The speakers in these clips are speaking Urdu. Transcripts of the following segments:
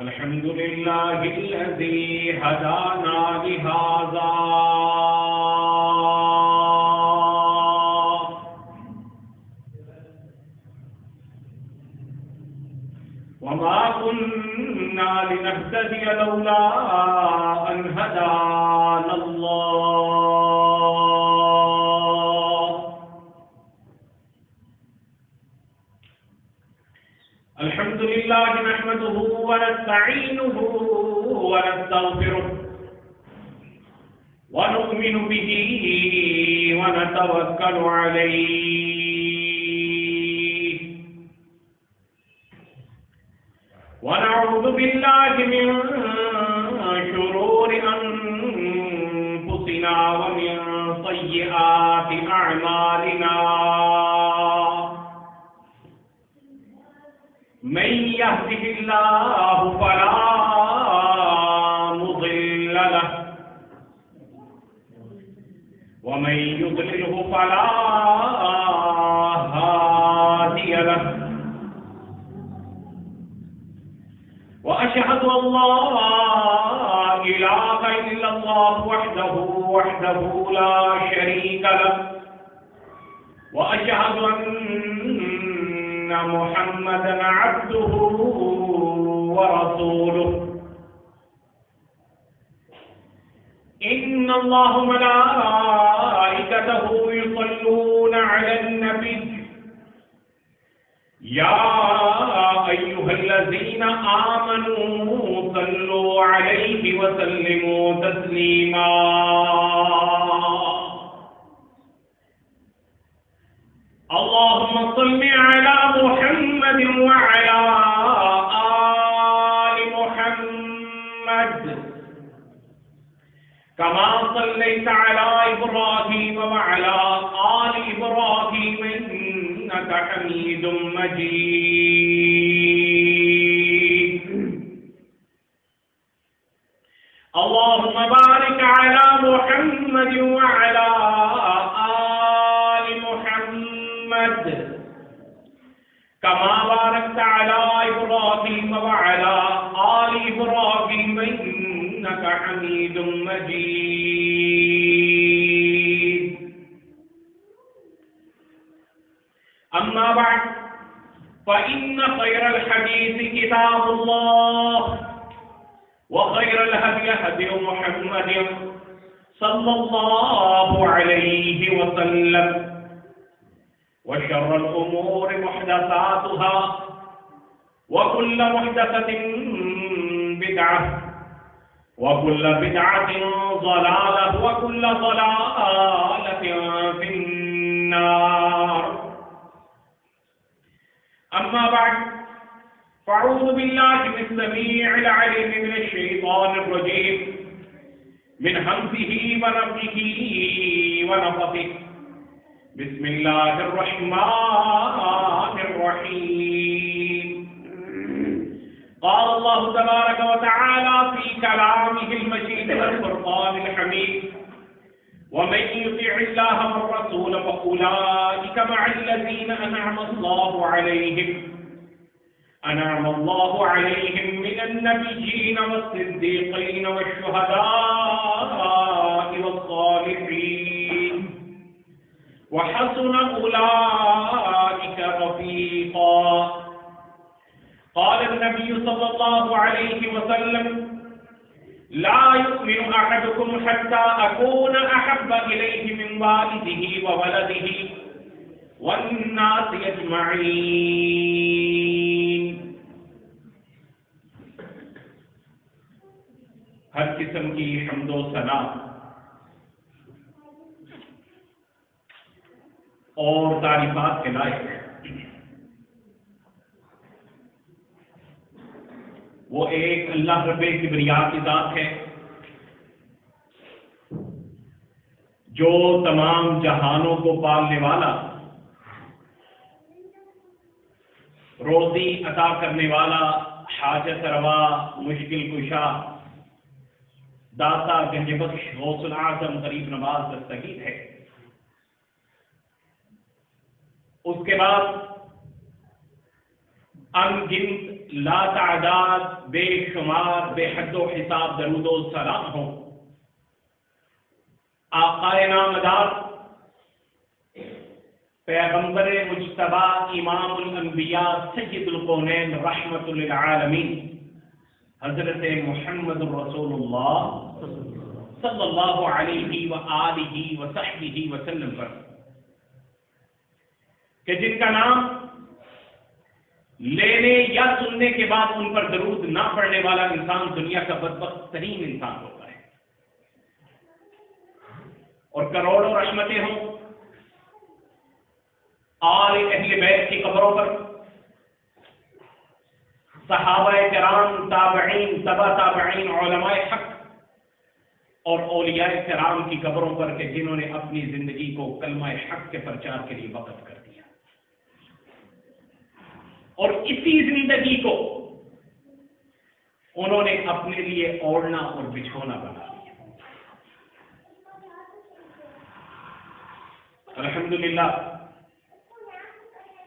الحمد لله الذي هدانا لهذا وما كنا لنهتدي لولا أن هدانا الله. الحمد لله نحمده ونستعينه ونستغفره ونؤمن به ونتوكل عليه ونعوذ بالله من شرور أنفسنا ومن سيئات أعمالنا. من يهده الله فلا مضل له ومن يضلله فلا هادي له. وأشهد أن لا إله إلا الله وحده لا شريك له. وأشهد أن محمدا عبده ورسوله. إن الله ملائكته يصلون على النبي يا أيها الذين آمنوا صلوا عليه وسلموا تسليما. اللهم صل على محمد وعلى آل محمد كما صليت على إبراهيم وعلى آل إبراهيم إنك حميد مجيد. اللهم بارك على محمد وعلى آل محمد كما باركت على إبراهيم وعلى آل إبراهيم إنك حميد مجيد. أما بعد فإن خير الحديث كتاب الله وخير الهدي هدي محمد صلى الله عليه وسلم وشر الأمور محدثاتها وكل محدثة بدعة وكل بدعة ضلالة وكل ضلالة في النار. أما بعد فأعوذ بالله السميع العليم من الشيطان الرجيم من همزه ونفخه ونفثه. بسم الله الرحمن الرحيم. قال الله تبارك وتعالى في كلامه المجيد والفرقان الحميد ومن يطع الله والرسول فأولئك مع الذين أنعم الله عليهم من النبيين والصديقين والشهداء والصالحين وحسن أولئك رفيقا. قال النبي صلى الله عليه وسلم لا يؤمن أحدكم حتى أكون أحب إليه من والده وولده والناس أجمعين. ہر قسم کی حمد و ثنا اور تعریفات کے لائق ہے. وہ ایک اللہ رب کبریا کی ذات ہے جو تمام جہانوں کو پالنے والا، روزی عطا کرنے والا، حاجت روا، مشکل کشا، داتا گنج بخش، غوث العظم، غریب نواز، دستگیر ہے. اس کے بعد ان گنت لا تعداد بے شمار بے حد و حساب درود و سلام ہوں آقائے نامدار پیغمبر مجتبی امام الانبیاء سید الکونین رحمت للعالمین حضرت محمد رسول اللہ صلی اللہ علیہ وآلہ وصحبہ وسلم پر کہ جن کا نام لینے یا سننے کے بعد ان پر درود نہ پڑھنے والا انسان دنیا کا بدبخت ترین انسان ہوتا ہے، اور کروڑوں رحمتیں ہوں آل اہل بیت کی قبروں پر، صحابہ کرام، تابعین، تبع تابعین، علماء حق اور اولیاء کرام کی قبروں پر کہ جنہوں نے اپنی زندگی کو کلمہ حق کے پرچار کے لیے وقف کر دیا اور اسی زندگی کو انہوں نے اپنے لیے اوڑھنا اور بچھونا بنا لیا۔ الحمدللہ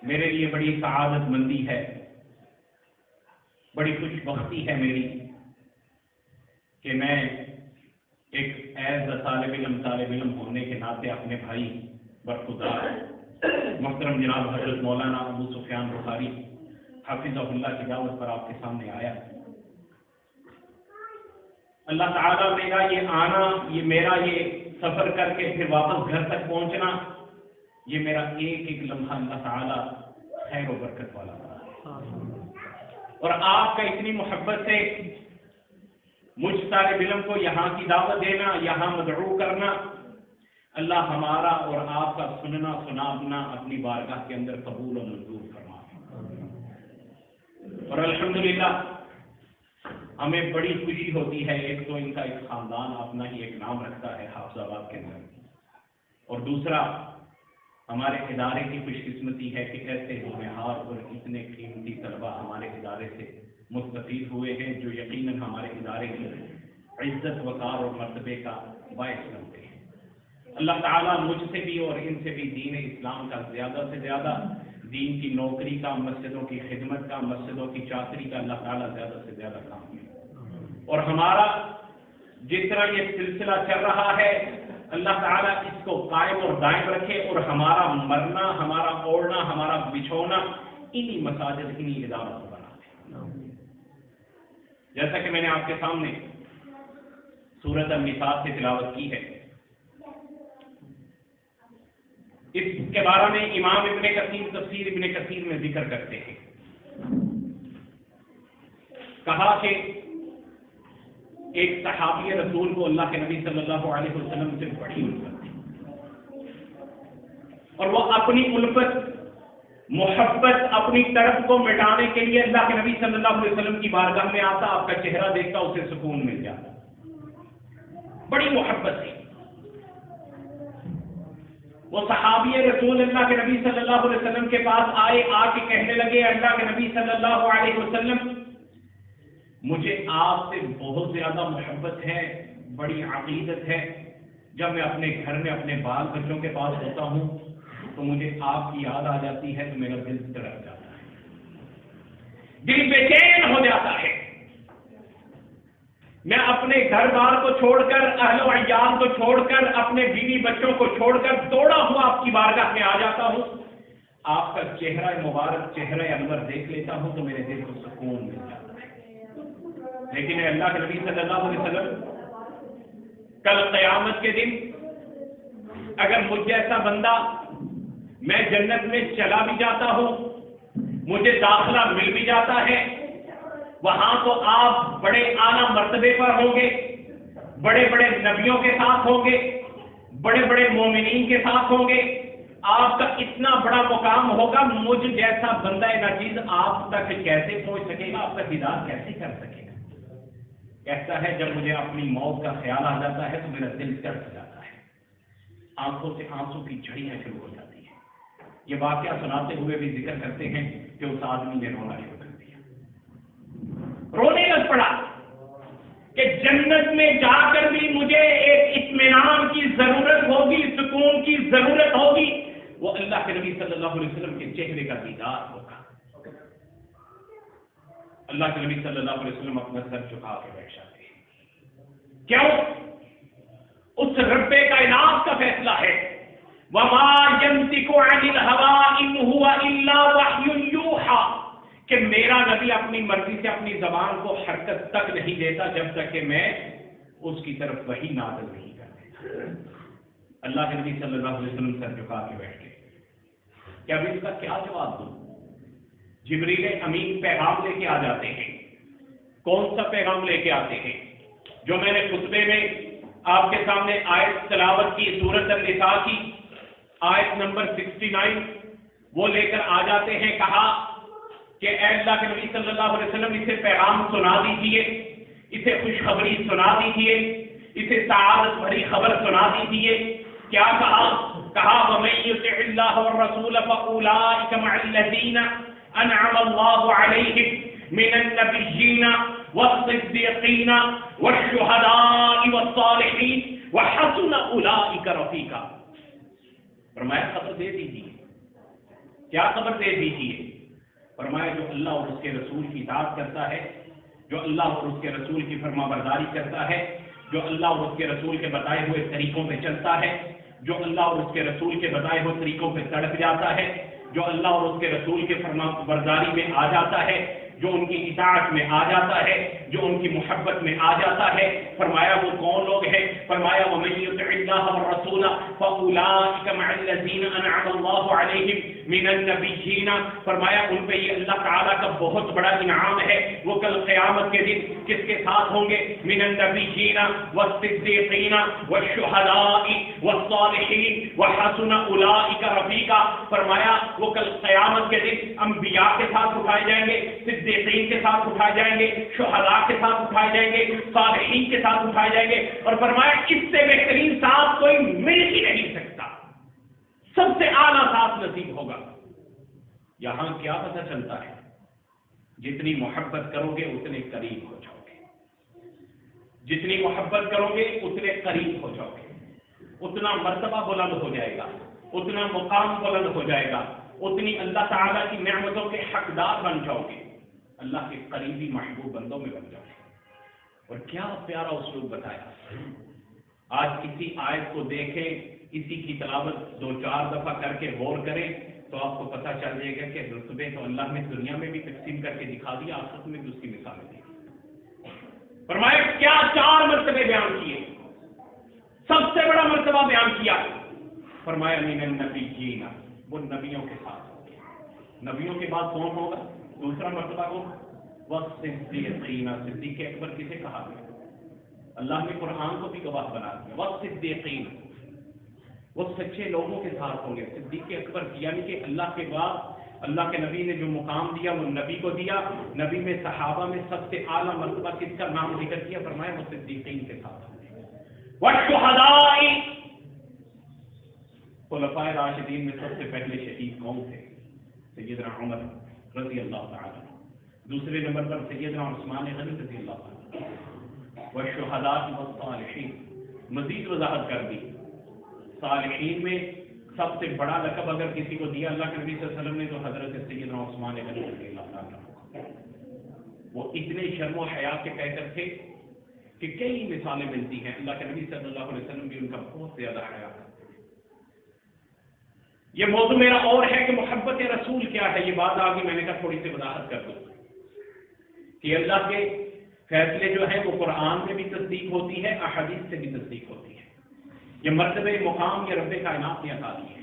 میرے لیے بڑی سعادت مندی ہے، بڑی خوش بختی ہے میری کہ میں ایک ایز طالب علم ہونے کے ناطے اپنے بھائی برخودار محترم جناب حضرت مولانا ابو سفیان بخاری حافظہ اللہ کی دعوت پر آپ کے سامنے آیا۔ اللہ تعالیٰ میرا یہ آنا، میرا یہ سفر کر کے پھر واپس گھر تک پہنچنا، یہ میرا ایک ایک لمحہ اللہ تعالیٰ خیر و برکت والا تھا، اور آپ کا اتنی محبت سے مجھ طالب علم کو یہاں کی دعوت دینا، یہاں مدعو کرنا، اللہ ہمارا اور آپ کا سننا سنانا اپنی بارگاہ کے اندر قبول و منظور فرما۔ اور الحمدللہ ہمیں بڑی خوشی ہوتی ہے، ایک تو ان کا ایک خاندان اپنا ہی ایک نام رکھتا ہے حافظ آباد کے اندر، اور دوسرا ہمارے ادارے کی خوش قسمتی ہے کہ ایسے ہونہار اور اتنے قیمتی طلباء ہمارے ادارے سے مستفید ہوئے ہیں جو یقیناً ہمارے ادارے کی عزت وقار اور مرتبے کا باعث بنتے ہیں۔ اللہ تعالیٰ مجھ سے بھی اور ان سے بھی دین اسلام کا زیادہ سے زیادہ، دین کی نوکری کا، مسجدوں کی خدمت کا، مسجدوں کی چاکری کا اللہ تعالیٰ زیادہ سے زیادہ کام ہے، اور ہمارا جس طرح یہ سلسلہ چل رہا ہے اللہ تعالیٰ اس کو قائم اور دائم رکھے، اور ہمارا مرنا، ہمارا اوڑھنا، ہمارا بچھونا انہی مساجد، انہی اداروں کو بنا دے۔ جیسا کہ میں نے آپ کے سامنے سورۃ النساء سے تلاوت کی ہے، اس کے بارے میں امام ابن کثیر تفسیر ابن کثیر میں ذکر کرتے ہیں، کہا کہ ایک صحابی رسول کو اللہ کے نبی صلی اللہ علیہ وسلم سے بڑی الفت تھی، اور وہ اپنی الفت، محبت اپنی طرف کو مٹانے کے لیے اللہ کے نبی صلی اللہ علیہ وسلم کی بارگاہ میں آتا، آپ کا چہرہ دیکھتا اسے سکون مل جاتا، بڑی محبت تھی۔ وہ صحابی رسول اللہ کے نبی صلی اللہ علیہ وسلم کے پاس آئے، آ کے کہنے لگے اللہ کے نبی صلی اللہ علیہ وسلم مجھے آپ سے بہت زیادہ محبت ہے، بڑی عقیدت ہے، جب میں اپنے گھر میں اپنے بال بچوں کے پاس ہوتا ہوں تو مجھے آپ کی یاد آ جاتی ہے تو میرا دل تڑپ جاتا ہے، دل بے چین ہو جاتا ہے، میں اپنے گھر بار کو چھوڑ کر، اہل و عیال کو چھوڑ کر، اپنے بیوی بچوں کو چھوڑ کر دوڑا ہوا آپ کی بارگاہ میں آ جاتا ہوں، آپ کا چہرہ مبارک، چہرہ انور دیکھ لیتا ہوں تو میرے دل کو سکون مل جاتا ہے۔ لیکن اللہ کے نبی صلی اللہ علیہ وسلم کل قیامت کے دن اگر مجھ جیسا بندہ، میں جنت میں چلا بھی جاتا ہوں، مجھے داخلہ مل بھی جاتا ہے، وہاں تو آپ بڑے اعلیٰ مرتبے پر ہوں گے، بڑے بڑے نبیوں کے ساتھ ہوں گے، بڑے بڑے مومنین کے ساتھ ہوں گے، آپ کا اتنا بڑا مقام ہوگا، مجھ جیسا بندہ ناچیز آپ تک کیسے پہنچ سکے گا، آپ کا دیدار کیسے کر سکے گا؟ کہتا ہے جب مجھے اپنی موت کا خیال آ جاتا ہے تو میرا دل تڑپ جاتا ہے، آنکھوں سے آنسو کی جھڑیاں شروع ہو جاتی ہیں۔ یہ واقعہ سناتے ہوئے بھی ذکر کرتے ہیں کہ اس آدمی نے رونا شروع کر دیا، رونے لگ پڑا کہ جنت میں جا کر بھی مجھے ایک اطمینان کی ضرورت ہوگی، سکون کی ضرورت ہوگی، وہ اللہ کے نبی صلی اللہ علیہ وسلم کے چہرے کا دیدار ہوگا۔ اللہ کے نبی صلی اللہ علیہ وسلم اپنا سر جھکا کے بیٹھ جاتے ہیں. کیوں؟ اس رب کائنات کا فیصلہ ہے. وما ينطق عن الهوى ان هو الا وحي يوحى کہ میرا نبی اپنی مرضی سے اپنی زبان کو حرکت تک نہیں دیتا جب تک کہ میں اس کی طرف وحی نازل نہیں کر دیتا. اللہ کے نبی صلی اللہ علیہ وسلم سر جھکا کے بیٹھ گئے. کہ اب اس کا کیا جواب دوں؟ جبریل امین پیغام لے کے آ جاتے ہیں. کون سا پیغام لے کے آتے ہیں؟ جو میں نے خطبے میں آپ کے سامنے آیت تلاوت کی سورۃ النساء کی آیت نمبر 69 وہ لے کر آ جاتے ہیں. کہا کہ اے اللہ کے نبی صلی اللہ علیہ وسلم اسے پیغام سنا دیجیے, اسے خوشخبری سنا دیجیے, اسے سعادت بھری خبر سنا دیجیے. کیا کہا؟ کہا وَمَن يُطِعِ اللَّهَ وَالرَّسُولَ فَأُولَٰئِكَ مَعَ الَّذِينَ أَنْعَمَ اللَّهُ عَلَيْهِم مِّنَ النَّبِيِّينَ وَالصِّدِّيقِينَ وَالشُّهَدَاءِ وَالصَّالِحِينَ وَحَسُنَ أُولَٰئِكَ رَفِيقًا. فرمایا خبر دے دیجیے. کیا خبر دے دیجیے؟ فرمایا جو اللہ اور اس کے رسول کی اطاعت کرتا ہے, جو اللہ اور اس کے رسول کی فرما برداری کرتا ہے, جو اللہ اور اس کے رسول کے بتائے ہوئے طریقوں پہ چلتا ہے, جو اللہ اور اس کے رسول کے بتائے ہوئے طریقوں پہ تڑپ جاتا ہے, جو اللہ اور اس کے رسول کے فرما برداری میں آ جاتا ہے, جو ان کی اطاعت میں آ جاتا ہے, جو ان کی محبت میں آ جاتا ہے. فرمایا وہ کون لوگ ہیں؟ فرمایا وَمَن يُطِعِ اللَّهَ وَالرَّسُولَ فَأُولَٰئِكَ مَعَ الَّذِينَ أَنْعَمَ اللَّهُ عَلَيْهِم مِّنَ النَّبِيِّينَ. فرمایا ان پہ یہ اللہ تعالیٰ کا بہت بڑا انعام ہے. وہ کل قیامت کے دن کس کے ساتھ ہوں گے؟ مِّنَ النَّبِيِّينَ وَالصِّدِّيقِينَ وَالشُّهَدَاءِ وَالصَّالِحِينَ وَحَسُنَ أُولَٰئِكَ رَفِيقًا. فرمایا وہ کل قیامت کے دن انبیاء کے ساتھ اٹھائے جائیں گے, صدیقین کے ساتھ اٹھائے جائیں گے, شہداء کے ساتھ اٹھائے جائیں گے, صالحین کے ساتھ اٹھائے جائیں گے. اور فرمایا اس سے بہترین ساتھ کوئی مل ہی نہیں سکتا, سب سے اعلیٰ ساتھ نصیب ہوگا. یہاں کیا پتہ چلتا ہے؟ جتنی محبت کرو گے اتنے قریب ہو جاؤ گے, جتنی محبت کرو گے اتنے قریب ہو جاؤ گے, اتنا مرتبہ بلند ہو جائے گا, اتنا مقام بلند ہو جائے گا, اتنی اللہ تعالیٰ کی نعمتوں کے حقدار بن جاؤ گے, اللہ کے قریبی محبوب بندوں میں بن جاؤ گے. اور کیا پیارا اسلوب بتایا. آج کسی آیت کو دیکھیں, اسی کی تلاوت 2-4 دفعہ کر کے غور کریں تو آپ کو پتہ چل جائے گا کہ رتبے تو اللہ نے دنیا میں بھی تقسیم کر کے دکھا دیا, آخرت میں بھی اس کی مثالیں دی. فرمایا کیا 4 مرتبے بیان کیے. سب سے بڑا مرتبہ بیان کیا, فرمایا من النبیین, وہ نبیوں کے ساتھ ہوں گے. نبیوں کے بعد کون ہوگا؟ دوسرا مرتبہ کون؟ والصدیقین. صدیق اکبر کسے کہا گیا؟ اللہ نے قرآن کو بھی گواہ بنا دیا. والصدیقین, وہ سچے لوگوں کے ساتھ ہوں گے. صدیق اکبر یعنی کہ اللہ کے بعد اللہ کے نبی نے جو مقام دیا وہ نبی کو دیا. نبی میں صحابہ میں سب سے اعلیٰ مرتبہ کس کا نام ذکر کیا؟ فرمایا وہ صدیقین کے ساتھ ہوں گے. والشہداء, خلفائے راشدین میں سب سے پہلے شہید کون تھے؟ سیدنا عمر رضی اللہ تعالیٰ. دوسرے نمبر پر سیدنا عثمان غنی رضی اللہ تعالیٰ. والشہداء والصالحین, مزید وضاحت کر دی. صالحین میں سب سے بڑا لقب اگر کسی کو دیا اللہ کے نبی صلی اللہ علیہ وسلم نے تو حضرت سیدنا عثمان غنی رضی اللہ تعالیٰ. وہ اتنے شرم و حیا کے کہتے تھے کہ کئی مثالیں ملتی ہیں. اللہ کے نبی صلی اللہ علیہ وسلم بھی ان کا بہت زیادہ حیا تھا. یہ موضوع میرا اور ہے کہ محبت رسول کیا ہے. یہ بات آگے میں نے کہا تھوڑی سی وضاحت کر دوں کہ اللہ کے فیصلے جو ہیں وہ قرآن میں بھی تصدیق ہوتی ہے, احادیث سے بھی تصدیق ہوتی ہے. یہ مرتبہ مقام یہ رب کائنات نے عطا دی ہے.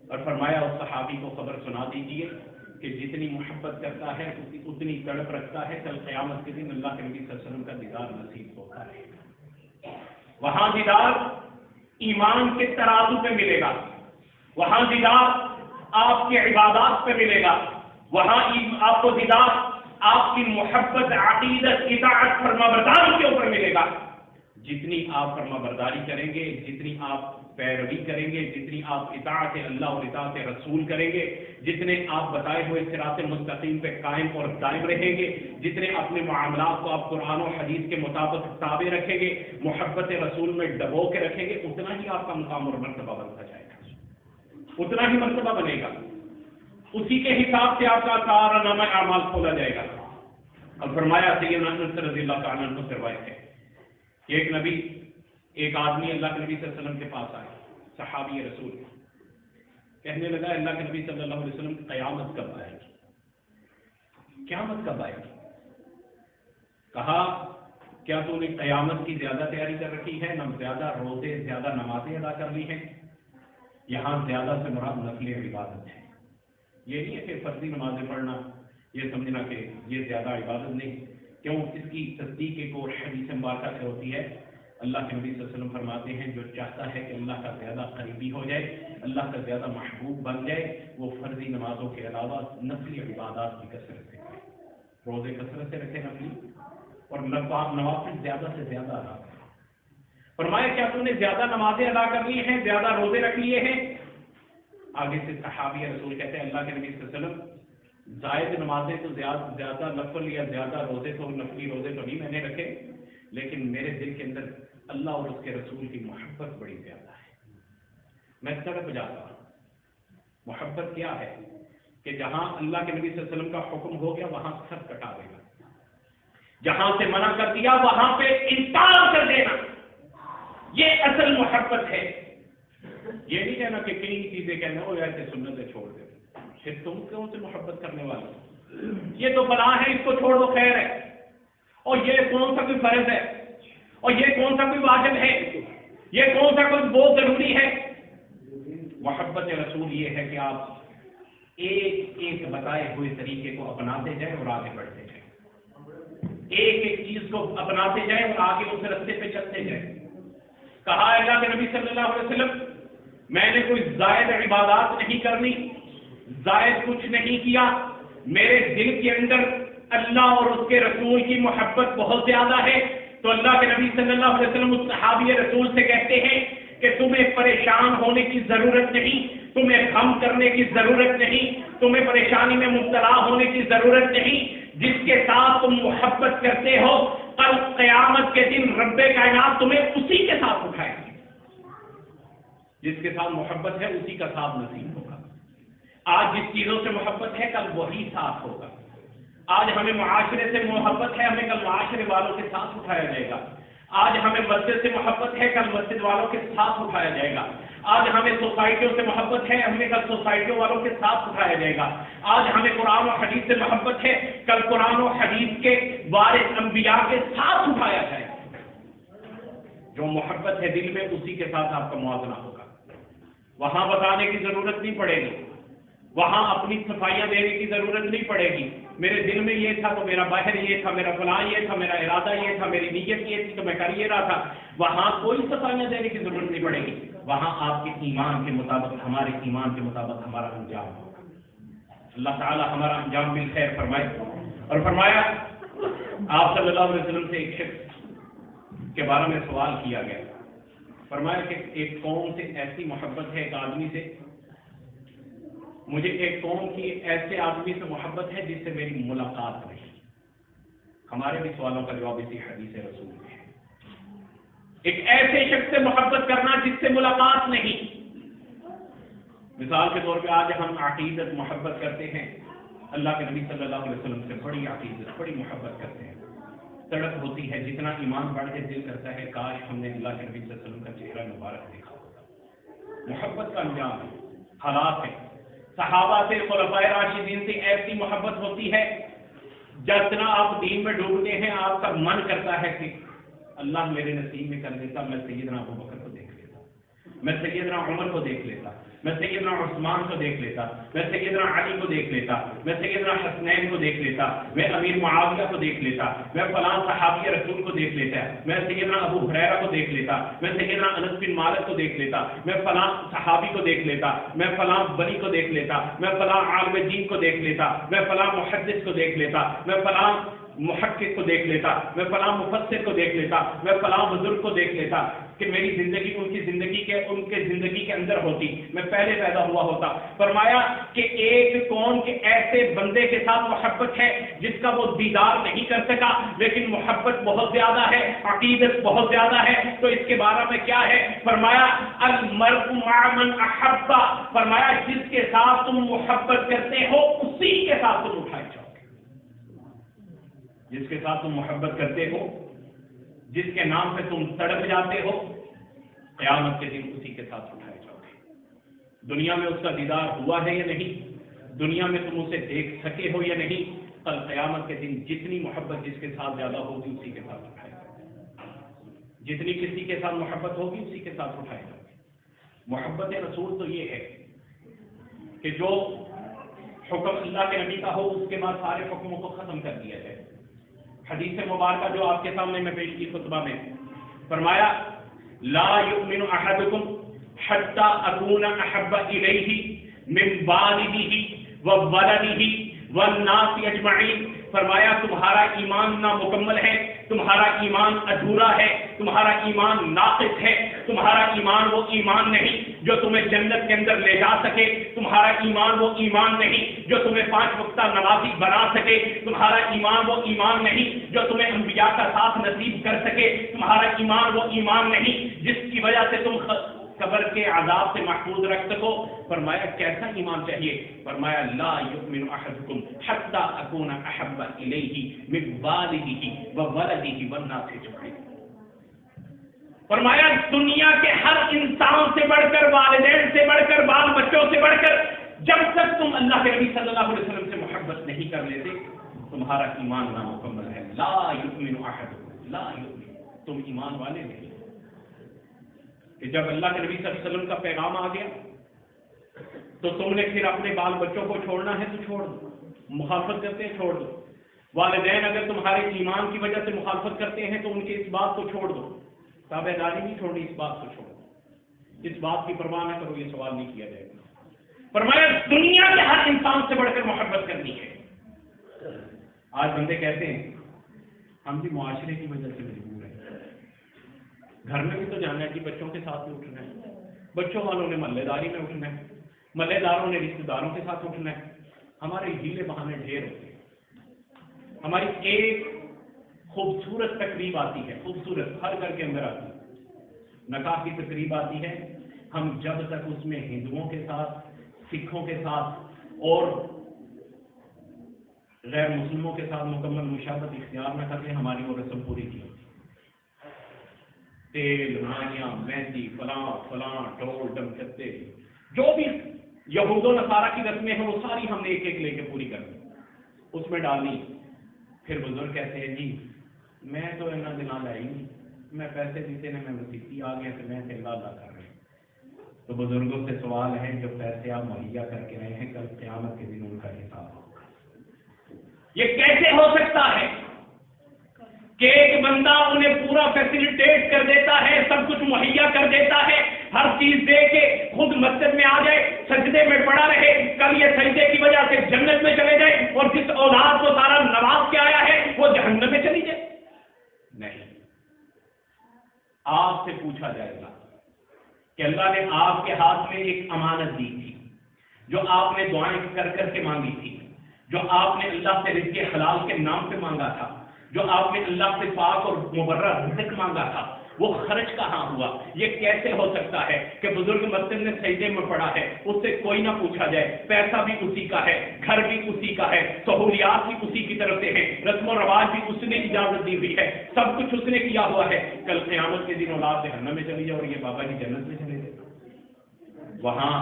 اور فرمایا اس صحابی کو خبر سنا دیجیے کہ جتنی محبت کرتا ہے اتنی تڑپ رکھتا ہے, کل قیامت کے دن اللہ کے نبی صلی اللہ علیہ وسلم کا دیدار نصیب ہوتا ہے. وہاں دیدار ایمان کے ترازو پہ ملے گا, وہاں دیدار آپ کی عبادات پہ ملے گا, وہاں آپ کو دیدار آپ کی محبت, عقیدت, اطاعت, فرما برداری کے اوپر ملے گا. جتنی آپ فرما برداری کریں گے, جتنی آپ پیروی کریں گے, جتنی آپ اطاعت اللہ اور اطاعت رسول کریں گے, جتنے آپ بتائے ہوئے صراط مستقیم پہ قائم اور دائم رہیں گے, جتنے اپنے معاملات کو آپ قرآن و حدیث کے مطابق تابع رکھیں گے, محبت رسول میں ڈبو کے رکھیں گے, اتنا ہی آپ کا مقام اور مرتبہ بنتا جائے گا, اتنا ہی مرتبہ بنے گا. اسی کے حساب سے آپ کا کارنامہ اعمال کھولا جائے گا. اور فرمایا سیدنا انس رضی اللہ تعالیٰ عنہ سے روایت ہے کہ ایک آدمی اللہ کے نبی صلی اللہ علیہ وسلم کے پاس آیا، صحابی رسول، کہنے لگا اللہ کے نبی صلی اللہ علیہ وسلم قیامت کب آئے گی؟ قیامت کب آئے گی؟ کہا کیا تو نے قیامت کی زیادہ تیاری کر رکھی ہے؟ نہ زیادہ روزے، زیادہ نمازیں ادا کر لی ہیں؟ یہاں زیادہ سے مراد نفل عبادت ہے، یہ نہیں ہے کہ فرضی نمازیں پڑھنا یہ سمجھنا کہ یہ زیادہ عبادت نہیں، کیوں؟ اس کی تصدیق ایک اور حدیث مبارکہ سے ہوتی ہے۔ اللہ کے نبی صلی اللہ علیہ وسلم فرماتے ہیں جو چاہتا ہے کہ اللہ کا زیادہ قریبی ہو جائے، اللہ کا زیادہ محبوب بن جائے، وہ فرضی نمازوں کے علاوہ نفلی عبادات کی کثرت سے کرے، روزے کثرت سے رکھے نفلی، اور نوافل زیادہ سے زیادہ ادا کرے۔ فرمایا کیا تم نے زیادہ نمازیں ادا کر لی ہیں، زیادہ روزے رکھ لیے ہیں؟ آگے سے صحابی رسول کہتے ہیں اللہ کے نبی صلی اللہ علیہ وسلم زائد نمازیں تو زیادہ نفل یا زیادہ روزے تو نفلی روزے تو نہیں میں نے رکھے، لیکن میرے دل کے اندر اللہ اور اس کے رسول کی محبت بڑی زیادہ ہے، میں تڑپ جاتا ہوں۔ محبت کیا ہے کہ جہاں اللہ کے نبی صلی اللہ علیہ وسلم کا حکم ہو گیا وہاں سر کٹا دینا، جہاں سے منع کر دیا وہاں پہ انکار کر دینا، یہ اصل محبت ہے۔ یہ نہیں کہنا کہ کئی چیزیں کہنا ہو ایسے سنتیں چھوڑ دے، پھر تم کیوں سے محبت کرنے والے؟ یہ تو بلا ہے، اس کو چھوڑ دو، خیر ہے، اور یہ کون سا کوئی فرض ہے، اور یہ کون سا کوئی واجب ہے، یہ کون سا کوئی بہت ضروری ہے۔ محبت رسول یہ ہے کہ آپ ایک ایک بتائے ہوئے طریقے کو اپناتے جائیں اور آگے بڑھتے جائیں، ایک ایک چیز کو اپناتے جائیں اور آگے اس رستے پہ چلتے جائیں۔ کہا اللہ کے نبی صلی اللہ علیہ وسلم میں نے کوئی زائد عبادات نہیں کرنی، زائد کچھ نہیں کیا، میرے دل کے اندر اللہ اور اس کے رسول کی محبت بہت زیادہ ہے۔ تو اللہ کے نبی صلی اللہ علیہ وسلم اس صحابی رسول سے کہتے ہیں کہ تمہیں پریشان ہونے کی ضرورت نہیں، تمہیں غم کرنے کی ضرورت نہیں، تمہیں پریشانی میں مبتلا ہونے کی ضرورت نہیں، جس کے ساتھ تم محبت کرتے ہو کل قیامت کے دن رب کائنات تمہیں اسی کے ساتھ اٹھائے گا، جس کے ساتھ محبت ہے اسی کا ساتھ نصیب ہوگا۔ آج جس چیزوں سے محبت ہے کل وہی ساتھ ہوگا، آج ہمیں معاشرے سے محبت ہے ہمیں کل معاشرے والوں کے ساتھ اٹھایا جائے گا، آج ہمیں مسجد سے محبت ہے کل مسجد والوں کے ساتھ اٹھایا جائے گا، آج ہمیں سوسائٹیوں سے محبت ہے ہمیں کل سوسائٹیوں والوں کے ساتھ اٹھایا جائے گا، آج ہمیں قرآن و حدیث سے محبت ہے کل قرآن و حدیث کے وارث انبیاء کے ساتھ اٹھایا جائے گا۔ جو محبت ہے دل میں اسی کے ساتھ آپ کا موازنہ ہوگا، وہاں بتانے کی ضرورت نہیں پڑے گی، وہاں اپنی صفائیاں دینے کی ضرورت نہیں پڑے گی، میرے دل میں یہ تھا تو میرا باہر یہ تھا، میرا فلاں یہ تھا، میرا ارادہ یہ تھا، میری نیت یہ تھی تو میں کر یہ رہا تھا، وہاں کوئی صفائیاں دینے کی ضرورت نہیں پڑے گی، وہاں آپ کے ایمان کے مطابق ہمارے ایمان کے مطابق ہمارا انجام ہوگا۔ اللہ تعالی ہمارا انجام بالخیر فرمائے۔ اور فرمایا آپ صلی اللہ علیہ وسلم سے ایک شخص کے بارے میں سوال کیا گیا، فرمایا کہ ایک قوم سے ایسی محبت ہے، ایک آدمی سے، مجھے ایک قوم کی ایسے آدمی سے محبت ہے جس سے میری ملاقات نہیں۔ ہمارے بھی سوالوں کا جواب اسی حدیث رسول میں ہے، ایک ایسے شخص سے محبت کرنا جس سے ملاقات نہیں۔ مثال کے طور پہ آج ہم عقیدت محبت کرتے ہیں، اللہ کے نبی صلی اللہ علیہ وسلم سے بڑی عقیدت بڑی محبت کرتے ہیں، تڑپ ہوتی ہے، جتنا ایمان بڑھ کے دل کرتا ہے کاش ہم نے اللہ کے نبی صلی اللہ علیہ وسلم کا چہرہ مبارک دیکھا ہوتا۔ محبت کا انجام ہے، حالات ہے۔ صحابہ سے، خلفائے راشدین سے ایسی محبت ہوتی ہے جتنا آپ دین میں ڈوبتے ہیں آپ کا من کرتا ہے کہ اللہ میرے نصیب میں کر دیتا، میں سیدنا ابو بکر کو دیکھ لیتا، میں سیدنا عمر کو دیکھ لیتا، میں سیدنا عثمان کو دیکھ لیتا، میں سیدنا علی کو دیکھ لیتا، میں سیدنا حسنین کو دیکھ لیتا، میں امیر معاویہ کو دیکھ لیتا، میں فلاں صحابی رسول کو دیکھ لیتا، میں سیدنا ابو ہریرہ کو دیکھ لیتا، میں سیدنا انس بن مالک کو دیکھ لیتا، میں فلاں صحابی کو دیکھ لیتا، میں فلاں ولی کو دیکھ لیتا، میں فلاں عالم دین کو دیکھ لیتا، میں فلاں محدث کو دیکھ لیتا، میں فلاں محقق کو دیکھ لیتا، میں فلاں مفسر کو دیکھ لیتا، میں فلاں بزرگ کو دیکھ لیتا کہ میری زندگی ان کی زندگی کے اندر ہوتی، میں پہلے پیدا ہوا ہوتا۔ فرمایا کہ ایک کون کے ایسے بندے کے ساتھ محبت ہے جس کا وہ دیدار نہیں کر سکا لیکن محبت بہت زیادہ ہے، عقیدت بہت زیادہ ہے، تو اس کے بارے میں کیا ہے؟ فرمایا المرء مع من احب، فرمایا جس کے ساتھ تم محبت کرتے ہو اسی کے ساتھ تم اٹھائے جاؤ۔ جس کے ساتھ تم محبت کرتے ہو، جس کے نام پہ تم تڑپ جاتے ہو، قیامت کے دن اسی کے ساتھ اٹھائے جاؤ گے۔ دنیا میں اس کا دیدار ہوا ہے یا نہیں، دنیا میں تم اسے دیکھ سکے ہو یا نہیں، کل قیامت کے دن جتنی محبت جس کے ساتھ زیادہ ہوگی اسی کے ساتھ اٹھائے جاؤ گے، جتنی کسی کے ساتھ محبت ہوگی اسی کے ساتھ اٹھائے جاؤ گے۔ محبت رسول تو یہ ہے کہ جو حکم اللہ کے نبی کا ہو اس کے بعد سارے حکموں کو ختم کر دیا جائے۔ حدیث مبارکہ جو آپ کے سامنے میں پیش کی خطبہ میں، فرمایا لا یؤمن احدکم حتی اکون احب الیہ من والدہ وولدہ والناس اجمعین۔ فرمایا تمہارا ایمان نامکمل ہے، تمہارا ایمان ادھورا ہے، تمہارا ایمان ناقص ہے، تمہارا ایمان وہ ایمان نہیں جو تمہیں جنت کے اندر لے جا سکے، تمہارا ایمان وہ ایمان نہیں جو تمہیں 5 وقتہ نمازی بنا سکے، تمہارا ایمان وہ ایمان نہیں جو تمہیں انبیاء کا ساتھ نصیب کر سکے، تمہارا ایمان وہ ایمان نہیں جس کی وجہ سے تم قبر کے عذاب سے محفوظ رکھ سکو۔ فرمایا کیسا ایمان چاہیے؟ فرمایا لا یؤمن احدکم حتی اکون احب الیہ من والدہ وولدہ والناس اجمعین۔ فرمایا دنیا کے ہر انسان سے بڑھ کر، والدین سے بڑھ کر، بال بچوں سے بڑھ کر، جب تک تم اللہ کے نبی صلی اللہ علیہ وسلم سے محبت نہیں کر لیتے تمہارا ایمان نامکمل ہے۔ لا یؤمن احدکم، لا یؤمن، تم ایمان والے نہیں۔ کہ جب اللہ کے نبی صلی اللہ علیہ وسلم کا پیغام آ گیا تو تم نے پھر اپنے بال بچوں کو چھوڑنا ہے تو چھوڑ دو، مخالفت کرتے ہیں چھوڑ دو، والدین اگر تمہارے ایمان کی وجہ سے مخالفت کرتے ہیں تو ان کی اس بات کو چھوڑ دو، تابع داری نہیں چھوڑنی، اس بات کو چھوڑو، اس بات کی پرواہ نہ کرو، یہ سوال نہیں کیا جائے گا۔ فرمایا دنیا کے ہر انسان سے بڑھ کر محبت کرنی ہے۔ آج بندے کہتے ہیں ہم بھی معاشرے کی وجہ سے مجبور ہیں، گھر میں بھی تو جانا ہے کہ بچوں کے ساتھ بھی اٹھنا ہے، بچوں والوں نے محلے داری میں اٹھنا ہے، محلے داروں نے رشتے داروں کے ساتھ اٹھنا ہے، ہمارے ہیلے بہانے ڈھیر ہوتے ہیں۔ ہماری ایک خوبصورت تقریب آتی ہے، خوبصورت ہر گھر کے اندر آتی ہے، نکاح کی تقریب آتی ہے، ہم جب تک اس میں ہندوؤں کے ساتھ، سکھوں کے ساتھ اور غیر مسلموں کے ساتھ مکمل مشابہت اختیار نہ کرتے ہماری وہ رسم پوری کی ہوتی۔ تیل، مائیاں، مہندی، فلاں فلاں، ڈھول ڈمکتے، جو بھی یہود و نصارہ کی رسمیں ہیں وہ ساری ہم نے ایک ایک لے کے پوری کر دی، اس میں ڈالنی۔ پھر بزرگ کہتے ہیں جی میں تو اتنا دن لائی نہیں، میں پیسے دیتے نے میں مسیحی آ گیا تو میں اللہ کر رہے ہیں۔ تو بزرگوں سے سوال ہے جو پیسے آپ مہیا کر کے رہے ہیں کل قیامت کے دن ان کا حساب ہوگا۔ یہ کیسے ہو سکتا ہے کہ ایک بندہ انہیں پورا فیسیلیٹیٹ کر دیتا ہے، سب کچھ مہیا کر دیتا ہے، ہر چیز دے کے خود مسجد میں آ جائے، سجدے میں پڑا رہے، کل یہ سجدے کی وجہ سے جنت میں چلے جائے، اور جس اولاد کو سارا نواز کے آیا ہے وہ جہنم میں چلی جائے؟ نہیں، آپ سے پوچھا جائے گا کہ اللہ نے آپ کے ہاتھ میں ایک امانت دی تھی جو آپ نے دعائیں کر کر کے مانگی تھی، جو آپ نے اللہ سے رزق حلال کے نام پہ مانگا تھا، جو آپ نے اللہ سے پاک اور مبرہ رزق مانگا تھا، وہ خرچ کہاں ہوا؟ یہ کیسے ہو سکتا ہے کہ بزرگ مسجد میں سجدے میں پڑا ہے، اس سے کوئی نہ پوچھا جائے، پیسہ بھی اسی کا ہے، گھر بھی اسی کا ہے، سہولیات بھی اسی کی طرف سے ہیں، رسم و رواج بھی اس نے اجازت دی ہوئی ہے، سب کچھ اس نے کیا ہوا ہے، کل قیامت کے دن اولاد جہنم میں چلی جائے اور یہ بابا جی جنت میں چلے گئے، وہاں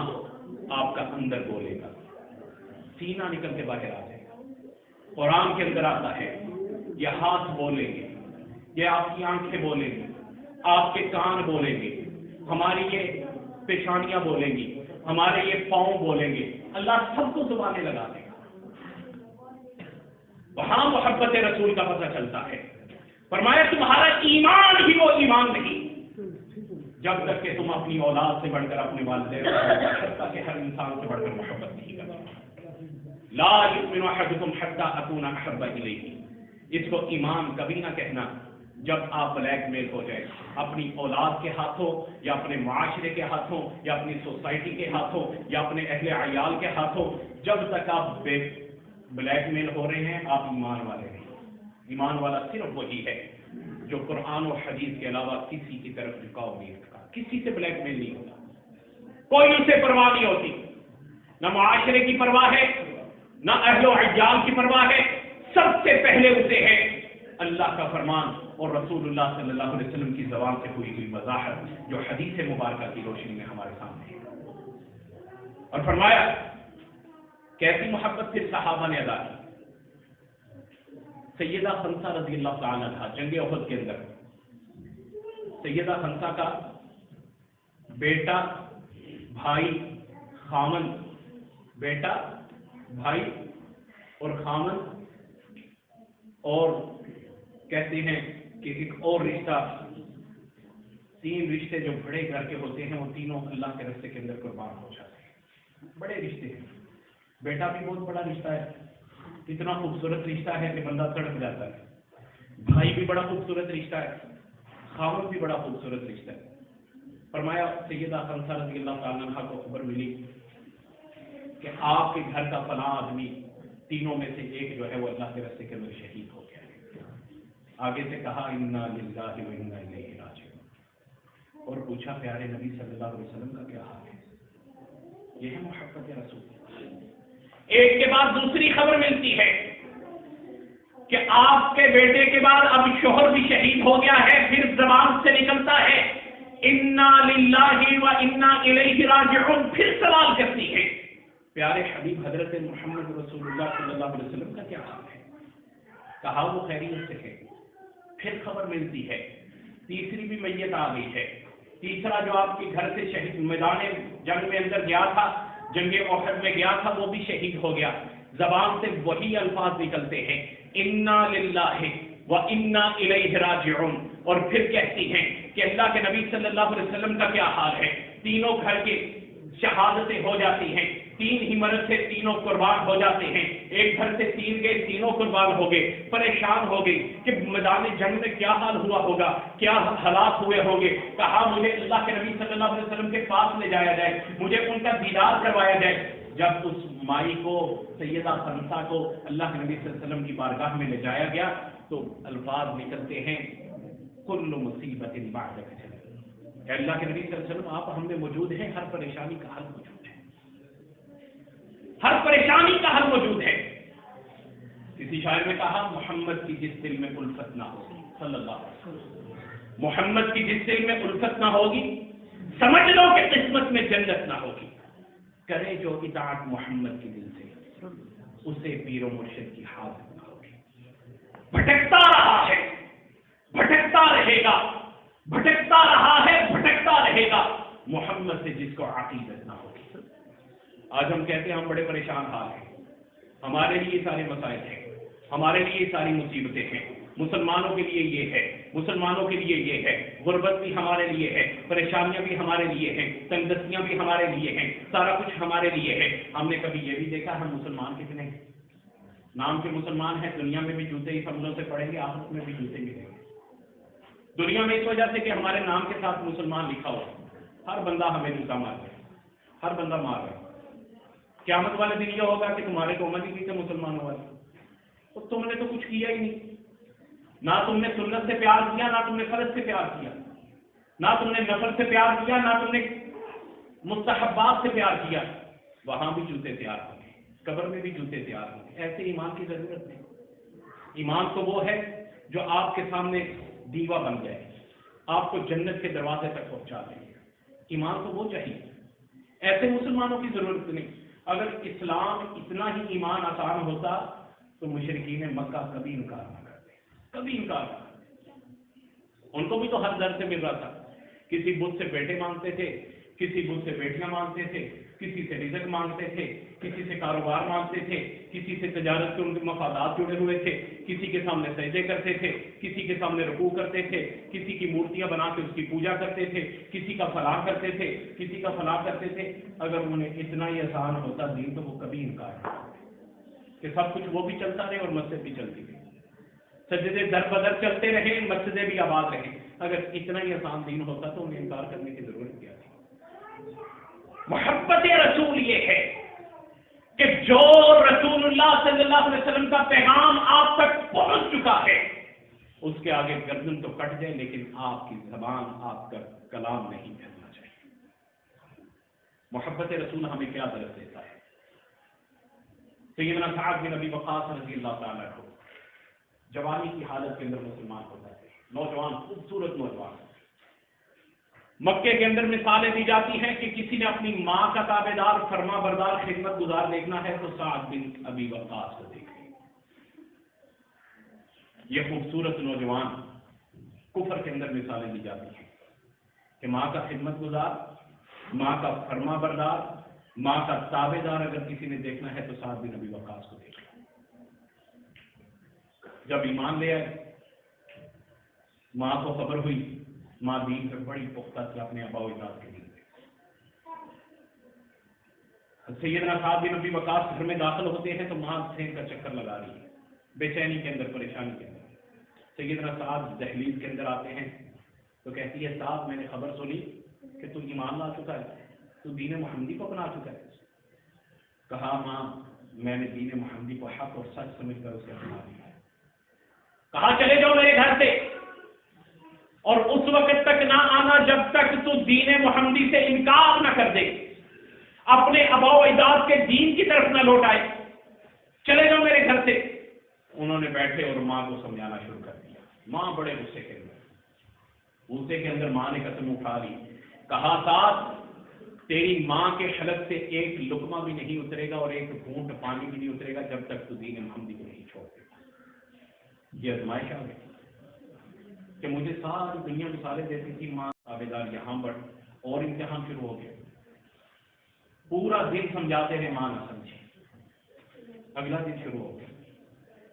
آپ کا اندر بولے گا، سینہ نکل کے باہر آ جائے گا۔ قرآن کے اندر آتا ہے یہ ہاتھ بولیں گے، یہ آپ کی آنکھیں بولیں گی، آپ کے کان بولیں گے، ہماری یہ پیشانیاں بولیں گی، ہمارے یہ پاؤں بولیں گے، اللہ سب کو زبانیں لگا دے گا۔ وہاں محبت رسول کا پتہ چلتا ہے۔ فرمایا تمہارا ایمان ہی وہ ایمان نہیں جب تک کہ تم اپنی اولاد سے بڑھ کر اپنے والدین حتیٰ کہ ہر انسان سے بڑھ کر محبت نہیں کرتے۔ لا یؤمن احدکم حتی اکون احب الیہ، اس کو ایمان کبھی نہ کہنا جب آپ بلیک میل ہو جائے اپنی اولاد کے ہاتھوں یا اپنے معاشرے کے ہاتھوں یا اپنی سوسائٹی کے ہاتھوں یا اپنے اہل عیال کے ہاتھوں، جب تک آپ بلیک میل ہو رہے ہیں آپ ایمان والے نہیں۔ ایمان والا صرف وہی ہے جو قرآن و حدیث کے علاوہ کسی کی طرف جھکاؤ نہیں رکھتا، کسی سے بلیک میل نہیں ہوتا، کوئی اسے پرواہ نہیں ہوتی، نہ معاشرے کی پرواہ ہے، نہ اہل و عیال کی پرواہ ہے، سب سے پہلے اسے ہے اللہ کا فرمان اور رسول اللہ صلی اللہ علیہ وسلم کی زبان سے ہوئی ہوئی وضاحت جو حدیث مبارکہ کی روشنی میں ہمارے سامنے ہے۔ اور فرمایا کیسی محبت پھر صحابہ نے ادا کی۔ سیدہ خنسا رضی اللہ تعالی عنہا جنگ احد کے اندر سیدہ خنسا کا بیٹا بھائی خامن، بیٹا بھائی اور خامن، اور کہتے ہیں کہ ایک اور رشتہ، تین رشتے جو بڑے گھر کے ہوتے ہیں وہ تینوں اللہ کے راستے کے اندر قربان ہو جاتے ہیں، بڑے رشتے ہیں۔ بیٹا بھی بہت بڑا رشتہ ہے، اتنا خوبصورت رشتہ ہے کہ بندہ تڑپ جاتا ہے۔ بھائی بھی بڑا خوبصورت رشتہ ہے، خاوند بھی بڑا خوبصورت رشتہ ہے۔ فرمایا سیدہ خنسا رضی اللہ تعالیٰ عنہ کو خبر ملی کہ آپ کے گھر کا فلاں آدمی تینوں میں سے ایک جو ہے وہ اللہ کے راستے کے اندر شہید ہو گیا ہے۔ آگے سے کہا انا للہ و انا الیہ راجعون، اور پوچھا پیارے نبی صلی اللہ علیہ وسلم کا کیا حال ہے؟ یہ ہے محبت رسول۔ ایک کے بعد دوسری خبر ملتی ہے کہ آپ کے بیٹے کے بعد اب شوہر بھی شہید ہو گیا ہے، پھر زبان سے نکلتا ہے انا للہ و انا الیہ راجعون، پھر سوال کرتی ہے پیارے حبیب حضرت محمد رسول اللہ صلی اللہ علیہ وسلم کا کیا حال ہے؟ کہا وہ خیریت سے ہے۔ پھر خبر ملتی ہے تیسری بھی میت آ گئی ہے، تیسرا جو آپ کے گھر سے شہید میدان جنگ میں اندر گیا تھا، جنگ احد میں گیا تھا، وہ بھی شہید ہو گیا۔ زبان سے وہی الفاظ نکلتے ہیں انا للہ و انا الیہ راجعون، اور پھر کہتی ہیں کہ اللہ کے نبی صلی اللہ علیہ وسلم کا کیا حال ہے؟ تینوں گھر کے شہادتیں ہو جاتی ہیں، تین ہی مرض سے تینوں قربان ہو جاتے ہیں، ایک گھر سے تین گئے تینوں قربان ہو گئے، پریشان ہو گئی کہ میدان جنگ میں کیا حال ہوا ہوگا، کیا حالات ہوئے ہوں گے۔ کہا مجھے اللہ کے نبی صلی اللہ علیہ وسلم کے پاس لے جایا جائے، مجھے ان کا دیدار کروایا جائے۔ جب اس مائی کو سیدہ خنسا کو اللہ کے نبی صلی اللہ علیہ وسلم کی بارگاہ میں لے جایا گیا تو الفاظ نکلتے ہیں کل مصیبت بعدک، اے اللہ کے نبی صلی اللہ علیہ وسلم آپ ہم میں موجود ہیں، ہر پریشانی کا حل موجود ہے، ہر پریشانی کا حل موجود ہے۔ کسی شاعر نے کہا محمد کی جس دل میں الفت نہ ہوگی، صلی اللہ علیہ وسلم، محمد کی جس دل میں الفت نہ ہوگی سمجھ لو کہ قسمت میں جنت نہ ہوگی، کرے جو اطاعت محمد کی دل سے اسے پیر و مرشد کی حاضر نہ ہوگی۔ بھٹکتا رہا ہے، بھٹکتا رہے گا، بھٹکتا رہا ہے، بھٹکتا رہے گا، محمد سے جس کو عقیدت نہ ہوگی۔ آج ہم کہتے ہیں ہم بڑے پریشان حال ہیں، ہمارے لیے سارے مسائل ہیں، ہمارے لیے ساری مصیبتیں ہیں، مسلمانوں کے لیے یہ ہے، مسلمانوں کے لیے یہ ہے، غربت بھی ہمارے لیے ہے، پریشانیاں بھی ہمارے لیے ہیں، تنگدستیاں بھی ہمارے لیے ہیں، سارا کچھ ہمارے لیے ہے۔ ہم نے کبھی یہ بھی دیکھا ہم مسلمان کتنے ہیں؟ نام کے مسلمان ہیں، دنیا میں بھی جوتے ہی سمجھوں سے پڑیں گے، آخرت میں بھی جوتے ملیں گے۔ دنیا میں اس وجہ سے کہ ہمارے نام کے ساتھ مسلمان لکھا ہوا، ہر بندہ ہمیں جوتا مار رہا ہے، ہر بندہ مار رہا ہے۔ قیامت والے دن یہ ہوگا کہ تمہارے کو امت ہی تھے مسلمانوں والے، تو تم نے تو کچھ کیا ہی نہیں، نہ تم نے سنت سے پیار کیا، نہ تم نے فرض سے پیار کیا، نہ تم نے نفل سے پیار کیا، نہ تم نے مستحبات سے پیار کیا۔ وہاں بھی جوتے تیار ہوں گے، قبر میں بھی جوتے تیار ہوں گے۔ ایسے ایمان کی ضرورت نہیں۔ ایمان تو وہ ہے جو آپ کے سامنے دیوا بن جائے، آپ کو جنت کے دروازے تک پہنچا دے۔ ایمان تو وہ چاہیے، ایسے مسلمانوں کی ضرورت نہیں۔ اگر اسلام اتنا ہی ایمان آسان ہوتا تو مشرکین مکہ کبھی انکار نہ کرتے، کبھی انکار نہ کرتے۔ ان کو بھی تو ہر در سے مل رہا تھا، کسی بت سے بیٹے مانگتے تھے، کسی بت سے بیٹیاں مانگتے تھے، کسی سے رزق مانگتے تھے، کسی سے کاروبار مانگتے تھے، کسی سے تجارت کے ان کے مفادات جڑے ہوئے تھے، کسی کے سامنے سجدے کرتے تھے، کسی کے سامنے رکوع کرتے تھے، کسی کی مورتیاں بنا کے اس کی پوجا کرتے تھے، کسی کا فلاح کرتے تھے، کسی کا فلاح کرتے تھے۔ اگر انہیں اتنا ہی آسان ہوتا دین تو وہ کبھی انکار نہ کرتے کہ سب کچھ وہ بھی چلتا رہے اور مسجد بھی چلتی رہے، سجدے در بدر چلتے رہے، مسجدیں بھی آباد رہے۔ اگر اتنا ہی آسان دین ہوتا تو انہیں انکار کرنے کی ضرورت کیا تھی؟ محبت رسول یہ ہے کہ جو رسول اللہ صلی اللہ علیہ وسلم کا پیغام آپ تک پہنچ چکا ہے اس کے آگے گردن تو کٹ جائے لیکن آپ کی زبان، آپ کا کلام نہیں پھیلنا چاہیے۔ محبت رسول ہمیں کیا درس دیتا ہے؟ سیدنا سعد بن ابی وقاص رضی اللہ تعالیٰ عنہ جوانی کی حالت کے اندر مسلمان ہو جاتے ہیں، نوجوان خوبصورت نوجوان۔ مکے کے اندر مثالیں دی جاتی ہیں کہ کسی نے اپنی ماں کا تابع دار، فرما بردار، خدمت گزار دیکھنا ہے تو سعد بن ابی وقاص کو دیکھیں۔ یہ خوبصورت نوجوان کفر کے اندر مثالیں دی جاتی ہیں کہ ماں کا خدمت گزار، ماں کا فرما بردار، ماں کا تابع دار اگر کسی نے دیکھنا ہے تو سعد بن ابی وقاص کو دیکھیں۔ جب ایمان لے آئے، ماں کو خبر ہوئی، ماں دین پر بڑی پختہ تھی اپنے آبا و اجداد کے دین پہ۔ سیدنا سعد بن ابی وقاص گھر میں داخل ہوتے ہیں تو ماں سین کا چکر لگا رہی ہے، بے چینی کے اندر، پریشانی کے اندر۔ سیدنا سعد دہلیز کے اندر آتے ہیں تو کہتی ہے سعد، میں نے خبر سنی کہ تو ایمان لا چکا ہے، تو دین محمدی کو اپنا چکا ہے۔ کہا ماں، میں نے دین محمدی کو حق اور سچ سمجھ کر اسے اپنا لیا ہے۔ کہا چلے جاؤ میرے گھر سے، اور اس وقت تک نہ آنا جب تک تو دین محمدی سے انکار نہ کر دے، اپنے آبا و اجداد کے دین کی طرف نہ لوٹ آئے، چلے جاؤ میرے گھر سے۔ انہوں نے بیٹھے اور ماں کو سمجھانا شروع کر دیا۔ ماں بڑے غصے کے اندر ماں نے قسم اٹھا لی، کہا سعد، تیری ماں کے حلق سے ایک لقمہ بھی نہیں اترے گا اور ایک گھونٹ پانی بھی نہیں اترے گا جب تک تو دین محمدی کو نہیں چھوڑ دے گا۔ یہ آزمائش آ گئی کہ مجھے ساری دنیا مثالیں دیتی تھی، ماں تابعدار، یہاں بڑھ اور امتحان شروع ہو گیا۔ پورا دن سمجھاتے رہے، ماں نہ سمجھی۔ اگلا دن شروع ہو گیا،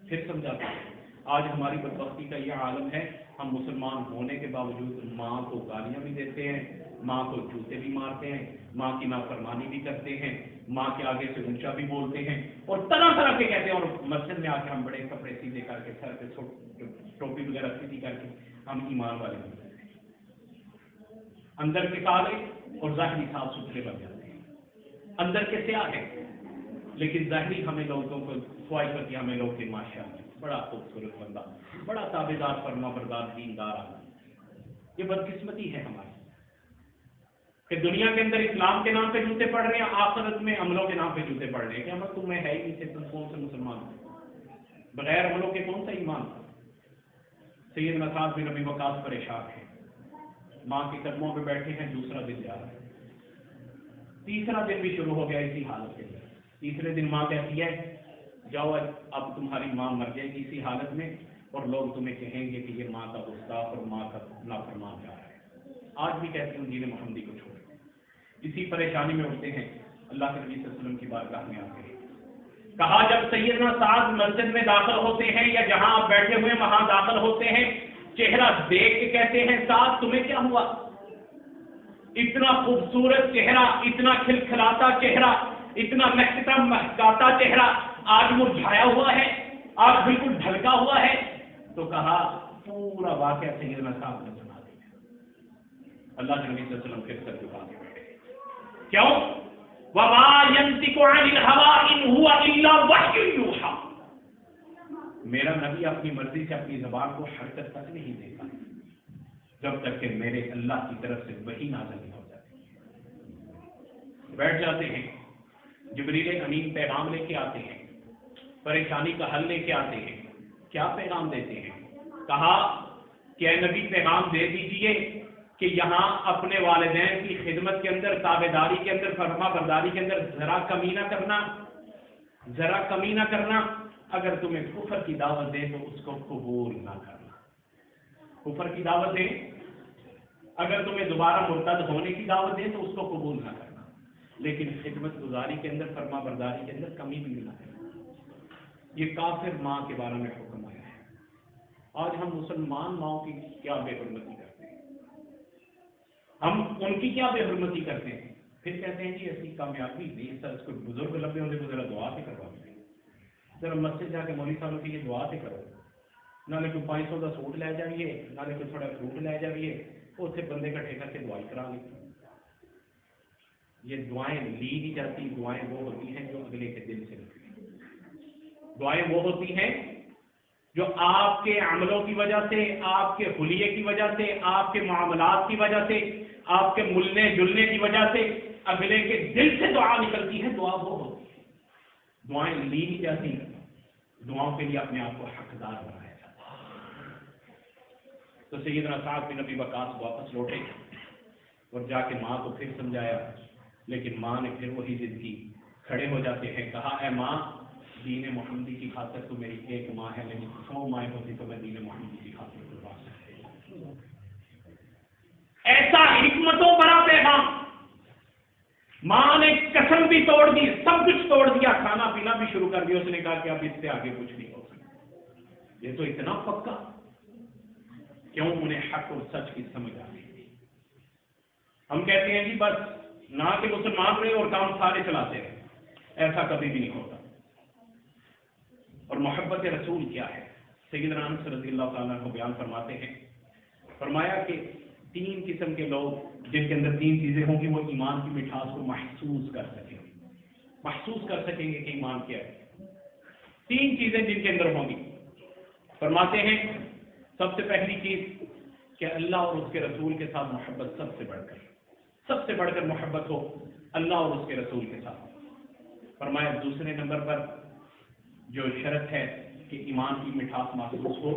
پھر سمجھاتے ہیں۔ آج ہماری بدبختی کا یہ عالم ہے، ہم مسلمان ہونے کے باوجود ماں کو گالیاں بھی دیتے ہیں، ماں کو جوتے بھی مارتے ہیں، ماں کی نافرمانی بھی کرتے ہیں، ماں کے آگے سے اونچا بھی بولتے ہیں اور طرح طرح کے کہتے ہیں۔ اور مسجد میں آ کے ہم بڑے کپڑے سیدھے کر کے، سر پہ ٹوپی وغیرہ سیدھی کر کے ہم ایمان والے بن جاتے ہیں، اندر کے کالے اور ظاہری صاف ستھرے بن جاتے ہیں۔ اندر کے سیاہ ہیں لیکن ظاہری ہمیں لوگوں کو خواہش ہوتی ہے، ہمیں لوگ کے ماشاءاللہ بڑا خوبصورت بندہ، بڑا تابعدار، فرما بردار، دیندار آدمی۔ یہ بدقسمتی ہے ہماری کہ دنیا کے اندر اسلام کے نام پہ جوتے پڑھ رہے ہیں، آخرت میں عملوں کے نام پہ جوتے پڑھ رہے ہیں کہ عمل تمہیں ہے ہی نہیں تھے، تم کون سے مسلمان ہو، بغیر عملوں کے کون سا ایمان تھا۔ سیدنا سعد بن ابی وقاص پریشان ہیں، ماں کے قدموں پہ بیٹھے ہیں۔ دوسرا دن جا رہا ہے، تیسرا دن بھی شروع ہو گیا اسی حالت کے اندر۔ تیسرے دن ماں کہتی ہے جاؤ اب تمہاری ماں مر جائے گی اسی حالت میں، اور لوگ تمہیں کہیں گے کہ یہ ماں کا گستاخ اور ماں کا نافرمان جا رہا ہے۔ آج بھی کہتے ہیں دین محمدی کو چھوڑ دیں۔ اسی پریشانی میں اٹھتے ہیں، اللہ کے نبی صلی اللہ علیہ وسلم کی بارگاہ میں آتے ہیں۔ کہا جب سیدنا سعد مسجد میں داخل ہوتے ہیں یا جہاں آپ بیٹھے ہوئے وہاں داخل ہوتے ہیں، چہرہ دیکھ کے کہتے ہیں سعد تمہیں کیا ہوا؟ اتنا خوبصورت چہرہ، اتنا کھلکھلاتا چہرہ، اتنا مہکتا مہکاتا چہرہ آج مرجھایا ہوا ہے، آج بالکل ڈھلکا ہوا ہے۔ تو کہا پورا واقعہ سیدنا صاحب نے سنا دیا۔ اللہ کے نبی صلی اللہ علیہ وسلم پھر سر جھکا کے بیٹھے۔ کیوں؟ وَمَا يَنطِقُ عَنِ الْهَوَىٰ إِنْ هُوَ إِلَّا وَحْيٌ يُوحَىٰ۔ میرا نبی اپنی مرضی سے اپنی زبان کو حرکت تک نہیں دیتا جب تک کہ میرے اللہ کی طرف سے وحی نازل نہیں ہو جاتی۔ بیٹھ جاتے ہیں، جبریل امین پیغام لے کے آتے ہیں، پریشانی کا حل لے کے آتے ہیں۔ کیا پیغام دیتے ہیں؟ کہا کہ اے نبی پیغام دے دیجئے کہ یہاں اپنے والدین کی خدمت کے اندر، تابعداری کے اندر، فرما برداری کے اندر ذرا کمی نہ کرنا، ذرا کمی نہ کرنا۔ اگر تمہیں کفر کی دعوت دے تو اس کو قبول نہ کرنا۔ کفر کی دعوت دے، اگر تمہیں دوبارہ مرتد ہونے کی دعوت دے تو اس کو قبول نہ کرنا، لیکن خدمت گزاری کے اندر، فرما برداری کے اندر کمی بھی نہ کرنا۔ یہ کافر ماں کے بارے میں حکم آیا ہے۔ آج ہم مسلمان ماؤں کی کیا بے حرمتی کرتے ہیں، ہم ان کی کیا بے حرمتی کرتے ہیں، پھر کہتے ہیں جی ایسی کامیابی نہیں، سر اس کو بزرگ لمبے ہونے کو ذرا دعا سے کروا دیں، ذرا مسجد جا کے مولوی صاحب کی یہ دعا سے کرو، نالے کوئی 500 کا سوٹ لے جائیے، نالے کوئی تھوڑا فروٹ لے جائیے، اسے بندے کا ٹھیکہ سے دعائی کرا لی۔ یہ دعائیں لی نہیں جاتی، دعائیں وہ ہوتی ہیں جو اگلے کے دل سے نکلی، دعائیں وہ ہوتی ہیں جو آپ کے عملوں کی وجہ سے، آپ کے حلیے کی وجہ سے، آپ کے معاملات کی وجہ سے، آپ کے ملنے جلنے کی وجہ سے اگلے کے دل سے دعا نکلتی ہے، دعا وہ ہوتی ہے۔ دعائیں لی نہیں جاتی، دعاؤں کے لیے اپنے آپ کو حقدار بنایا جاتا تو سیدنا سعد بن ابی وقاص واپس لوٹے اور جا کے ماں کو پھر سمجھایا، لیکن ماں نے پھر وہی ضد کی، کھڑے ہو جاتے ہیں، کہا اے ماں دین محمدی کی خاطر تو میری ایک ماں ہے، لیکن 100 مائیں ہوتی تو میں دین محمدی کی خاطر قربان کرتا۔ ایسا حکمتوں بڑا پیغام، ماں نے قسم بھی توڑ دی، سب کچھ توڑ دیا، کھانا پینا بھی شروع کر دیا، اس نے کہا کہ اب اس سے آگے کچھ نہیں ہو سکتا۔ یہ تو اتنا پکا، کیوں؟ انہیں حق اور سچ کی سمجھ آ گئی تھی۔ ہم کہتے ہیں جی بس نہ کہ مسلمان رہے اور کام سارے چلاتے رہے، ایسا کبھی بھی نہیں ہوتا۔ اور محبت رسول کیا ہے؟ سیدنا انس رضی اللہ تعالیٰ عنہ بیان فرماتے ہیں، فرمایا کہ 3 قسم کے لوگ جن کے اندر 3 چیزیں ہوں گی، وہ ایمان کی مٹھاس کو محسوس کر سکیں گے، محسوس کر سکیں گے کہ ایمان کیا ہے۔ 3 چیزیں جن کے اندر ہوں گی، فرماتے ہیں سب سے پہلی چیز کہ اللہ اور اس کے رسول کے ساتھ محبت، سب سے بڑھ کر محبت ہو اللہ اور اس کے رسول کے ساتھ۔ فرمایا دوسرے نمبر پر جو شرط ہے کہ ایمان کی مٹھاس محسوس ہو،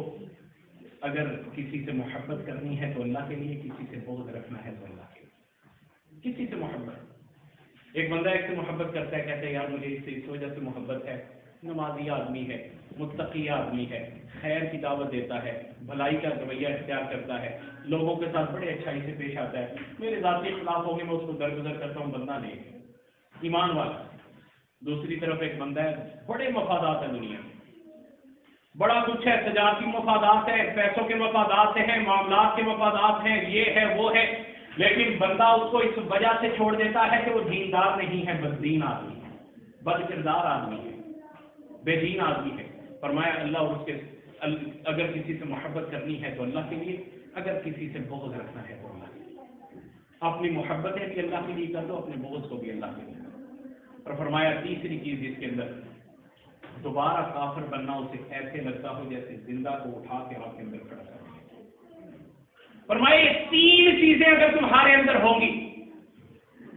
اگر کسی سے محبت کرنی ہے تو اللہ کے لیے، کسی سے بغض رکھنا ہے تو اللہ کے لیے۔ کسی سے محبت، ایک بندہ ایک سے محبت کرتا ہے، کہتا ہے یار مجھے اس سے اس وجہ سے محبت ہے، نمازی آدمی ہے، متقی آدمی ہے، خیر کی دعوت دیتا ہے، بھلائی کا رویہ اختیار کرتا ہے، لوگوں کے ساتھ بڑے اچھائی سے پیش آتا ہے، میرے ذاتی اختلاف ہوں گے میں اس کو درگزر کرتا ہوں، بندہ نہیں ہے، ایمان والا۔ دوسری طرف ایک بندہ ہے، بڑے مفادات ہیں دنیا میں، بڑا کچھ ہے، تجارتی مفادات ہیں، پیسوں کے مفادات ہیں، معاملات کے مفادات ہیں، یہ ہے وہ ہے، لیکن بندہ اس کو اس وجہ سے چھوڑ دیتا ہے کہ وہ دیندار نہیں ہے، بددین آدمی ہے، بد کردار آدمی ہے، بے دین آدمی ہے۔ فرمایا اللہ اور اس کے اگر کسی سے محبت کرنی ہے تو اللہ کے لیے، اگر کسی سے بغض رکھنا ہے تو اللہ کے لیے۔ اپنی محبتیں بھی اللہ کے لیے کر دو، اپنے بغض کو بھی اللہ کے لیے کر دو۔ اور فرمایا تیسری چیز اس کے اندر، دوبارہ کافر بننا اسے ایسے لگتا ہو جیسے زندہ کو اٹھا کے آپ کے اندر کھڑا کر دیا۔ فرمایا یہ 3 چیزیں اگر تمہارے اندر ہوں گی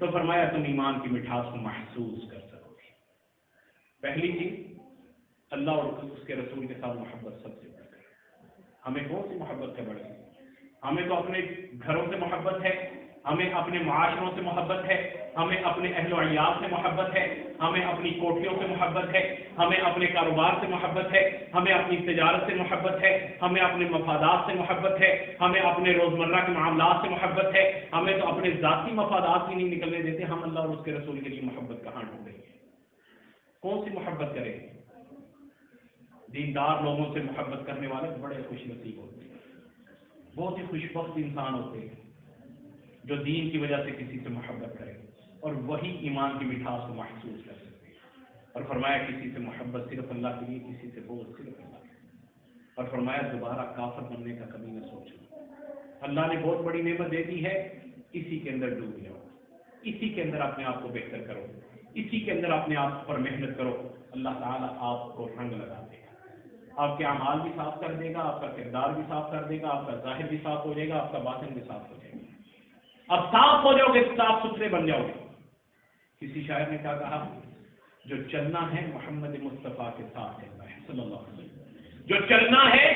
تو فرمایا تم ایمان کی مٹھاس کو محسوس کر سکو گے۔ پہلی چیز اللہ اور اس کے رسول کے ساتھ محبت سب سے بڑھ کر۔ ہمیں کون سی محبت سے بڑھ گئی؟ ہمیں تو اپنے گھروں سے محبت ہے، ہمیں اپنے معاشروں سے محبت ہے، ہمیں اپنے اہل و عیال سے محبت ہے، ہمیں اپنی کوٹھیوں سے محبت ہے، ہمیں اپنے کاروبار سے محبت ہے، ہمیں اپنی تجارت سے محبت ہے، ہمیں اپنے مفادات سے محبت ہے، ہمیں اپنے روزمرہ کے معاملات سے محبت ہے، ہمیں تو اپنے ذاتی مفادات بھی نہیں نکلنے دیتے، ہم اللہ اور اس کے رسول کے لیے محبت کہاں ڈھونڈیں گے؟ کون سی محبت کریں گے؟ دیندار لوگوں سے محبت کرنے والے بڑے خوش نصیب ہوتے ہیں، بہت ہی خوش بخت انسان ہوتے ہیں جو دین کی وجہ سے کسی سے محبت کرے اور وہی ایمان کی مٹھاس کو محسوس کر سکتے ہیں۔ اور فرمایا کسی سے محبت صرف اللہ کے لیے، کسی سے بغض صرف اللہ کے لیے۔ اور فرمایا دوبارہ کافر بننے کا کبھی نہ سوچو، اللہ نے بہت بڑی نعمت دے دی ہے، اسی کے اندر ڈوب جاؤ، اسی کے اندر اپنے آپ کو بہتر کرو، اسی کے اندر اپنے آپ پر محنت کرو، اللہ تعالیٰ آپ کو رنگ لگا دے گا، آپ کے اعمال بھی صاف کر دے گا، آپ کا کردار بھی صاف کر دے گا، آپ کا ظاہر بھی صاف ہو جائے گا، آپ کا باطن بھی صاف ہو جائے گا، اب صاف ہو جاؤ گے، صاف ستھرے بن جاؤ گے۔ کسی شاعر نے کیا کہا؟ جو چلنا ہے محمد مصطفیٰ کے ساتھ چلنا ہے، صلی اللہ علیہ وسلم، جو چلنا ہے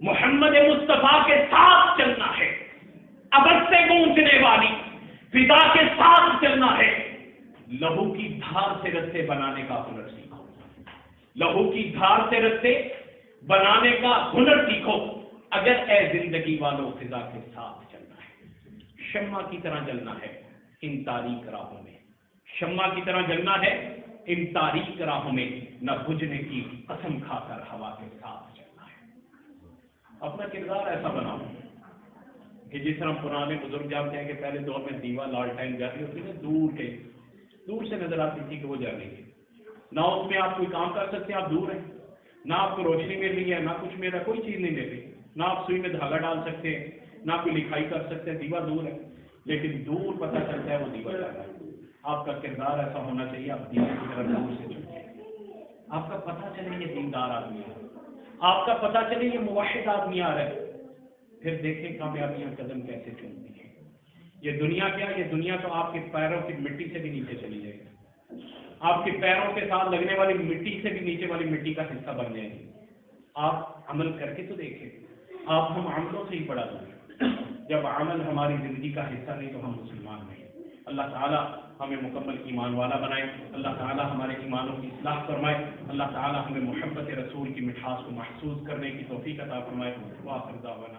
محمد مصطفیٰ کے ساتھ چلنا ہے، ابد سے گونجنے والی فضا کے ساتھ چلنا ہے، لہو کی دھار سے رستے بنانے کا ہنر سیکھو، لہو کی دھار سے رستے بنانے کا ہنر سیکھو، اگر اے زندگی والوں فضا کے ساتھ چلنا ہے، شمع کی طرح جلنا ہے ان تاریک راہوں میں، شمع کی طرح جلنا ہے ان تاریک راہوں میں، نہ بجھنے کی قسم کھا کر ہوا کے ساتھ چلنا ہے۔ اپنا کردار ایسا بناؤ کہ جس طرح پرانے بزرگ جانتے ہیں کہ پہلے دور میں دیوا لالٹین جاتی ہوتی ہے، دور سے نظر آتی تھی کہ وہ جا رہی ہے، نہ اس میں آپ کوئی کام کر سکتے ہیں، آپ دور ہیں، نہ آپ کو روشنی مل رہی ہے، نہ کچھ میرا کوئی چیز نہیں مل رہی، نہ آپ سوئی میں دھاگا ڈال سکتے ہیں، نہ کوئی لکھائی کر سکتے ہیں، دیوا دور ہے، لیکن دور پتہ چلتا ہے وہ دیوا جا رہا ہے۔ آپ کا کردار ایسا ہونا چاہیے، آپ دین کی طرف دور سے چلیں، آپ کا پتہ چلے یہ دیندار آدمی ہے، آپ کا پتہ چلے یہ موحد آدمی آ رہا ہے، پھر دیکھیں کامیابیاں قدم کیسے چلتی ہیں۔ یہ دنیا کیا، یہ دنیا تو آپ کے پیروں کی مٹی سے بھی نیچے چلی جائے گی، آپ کے پیروں کے ساتھ لگنے والی مٹی سے بھی نیچے والی مٹی کا حصہ بن جائے گی۔ آپ عمل کر کے تو دیکھیں، آپ ہم عملوں سے ہی بڑا دور، جب عمل ہماری زندگی کا حصہ نہیں تو ہم مسلمان نہیں۔ اللہ تعالیٰ ہمیں مکمل ایمان والا بنائے، اللہ تعالیٰ ہمارے ایمانوں کی اصلاح فرمائے، اللہ تعالیٰ ہمیں محبت رسول کی مٹھاس کو محسوس کرنے کی توفیق عطا فرمائے۔ وآخر دعوانا